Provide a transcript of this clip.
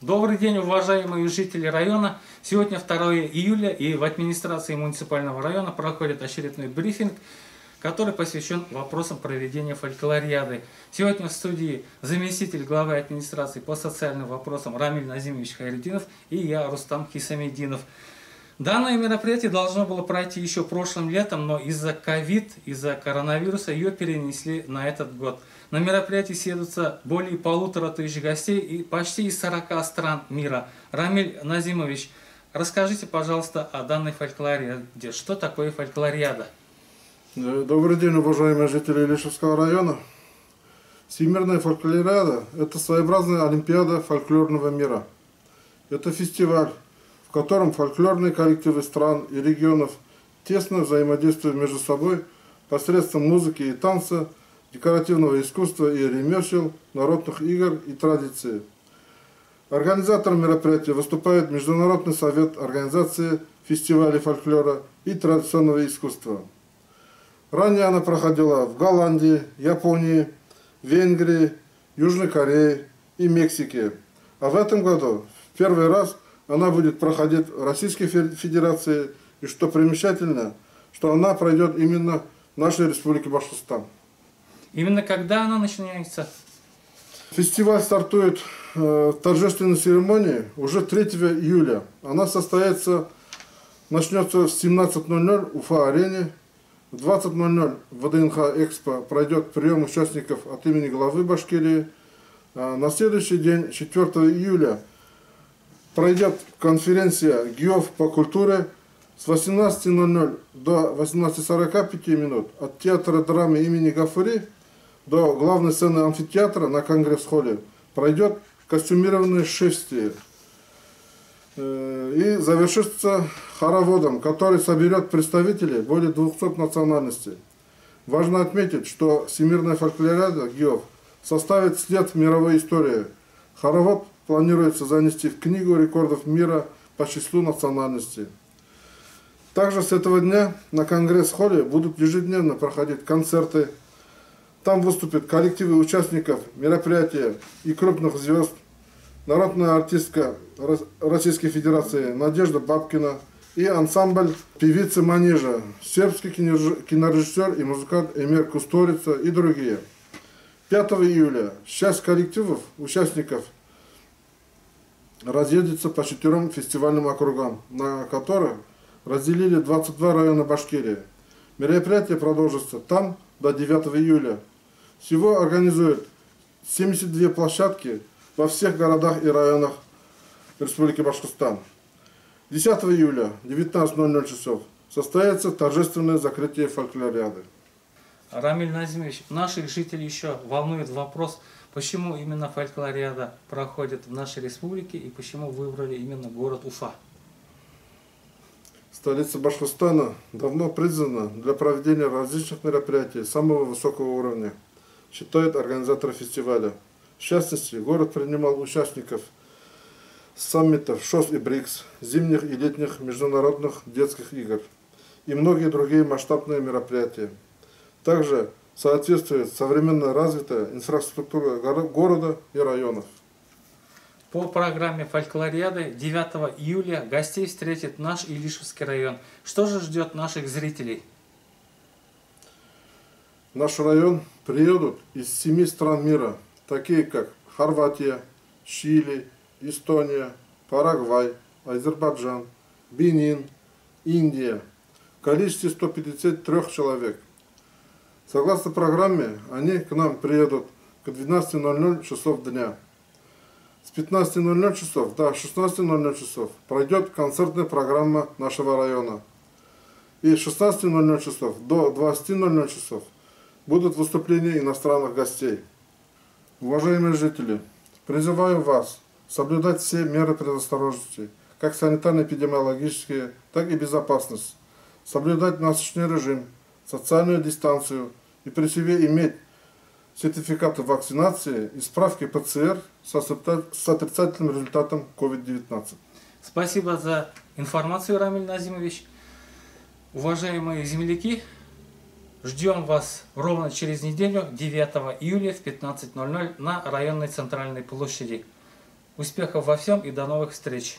Добрый день, уважаемые жители района. Сегодня 2 июля, и в администрации муниципального района проходит очередной брифинг, который посвящен вопросам проведения фольклориады. Сегодня в студии заместитель главы администрации по социальным вопросам Рамиль Назимович Хайретдинов и я, Рустам Хисамиддинов. Данное мероприятие должно было пройти еще прошлым летом, но из-за ковид, из-за коронавируса ее перенесли на этот год. На мероприятии съедутся более 1500 гостей и почти из 40 стран мира. Рамиль Назимович, расскажите, пожалуйста, о данной фольклориаде. Что такое фольклориада? Добрый день, уважаемые жители Илишевского района. Всемирная фольклориада – это своеобразная олимпиада фольклорного мира. Это фестиваль, в котором фольклорные коллективы стран и регионов тесно взаимодействуют между собой посредством музыки и танца, декоративного искусства и ремесел, народных игр и традиций. Организатором мероприятия выступает Международный совет организации фестивалей фольклора и традиционного искусства. Ранее она проходила в Голландии, Японии, Венгрии, Южной Корее и Мексике. А в этом году в первый раз она будет проходить в Российской Федерации, и что примечательно, что она пройдет именно в нашей республике Башкортостан. Именно когда она начинается? Фестиваль стартует в торжественной церемонии уже 3 июля. Она начнется в 17:00 в Уфа-арене. В 20:00 в ВДНХ Экспо пройдет прием участников от имени главы Башкирии. На следующий день, 4 июля, пройдет конференция ГИОВ по культуре с 18:00 до 18:45 от театра драмы имени Гафури до главной сцены амфитеатра на Конгресс-холле пройдет костюмированное шествие и завершится хороводом, который соберет представителей более 200 национальностей. Важно отметить, что Всемирная фольклориада ГИОВ составит след в мировой истории. Хоровод планируется занести в Книгу рекордов мира по числу национальностей. Также с этого дня на Конгресс-холле будут ежедневно проходить концерты. Там выступят коллективы участников мероприятия и крупных звезд. Народная артистка Российской Федерации Надежда Бабкина и ансамбль певицы Манежа, сербский кинорежиссер и музыкант Эмир Кусторица и другие. 5 июля часть коллективов, участников разъедется по 4 фестивальным округам, на которых разделили 22 района Башкирии. Мероприятие продолжится там до 9 июля. Всего организуют 72 площадки во всех городах и районах Республики Башкортостан. 10 июля, 19:00 часов, состоится торжественное закрытие фольклориады. Рамиль Назимович, наших жителей еще волнует вопрос, почему именно фольклориада проходит в нашей республике и почему выбрали именно город Уфа. Столица Башкортостана давно признана для проведения различных мероприятий самого высокого уровня, считают организаторы фестиваля. В частности, город принимал участников саммитов ШОС и БРИКС, зимних и летних международных детских игр и многие другие масштабные мероприятия. Также соответствует современно развитая инфраструктура города и районов. По программе фольклориады 9 июля гостей встретит наш Илишевский район. Что же ждет наших зрителей? В наш район приедут из 7 стран мира, такие как Хорватия, Чили, Эстония, Парагвай, Азербайджан, Бенин, Индия в количестве 153 человек. Согласно программе, они к нам приедут к 12:00 часов дня. С 15:00 часов до 16:00 часов пройдет концертная программа нашего района. И с 16:00 часов до 20:00 часов будут выступления иностранных гостей. Уважаемые жители, призываю вас соблюдать все меры предосторожности, как санитарно-эпидемиологические, так и безопасность, соблюдать масочный режим, социальную дистанцию и при себе иметь сертификаты вакцинации и справки ПЦР с отрицательным результатом COVID-19. Спасибо за информацию, Рамиль Назимович. Уважаемые земляки, ждем вас ровно через неделю, 9 июля в 15:00 на районной центральной площади. Успехов во всем и до новых встреч!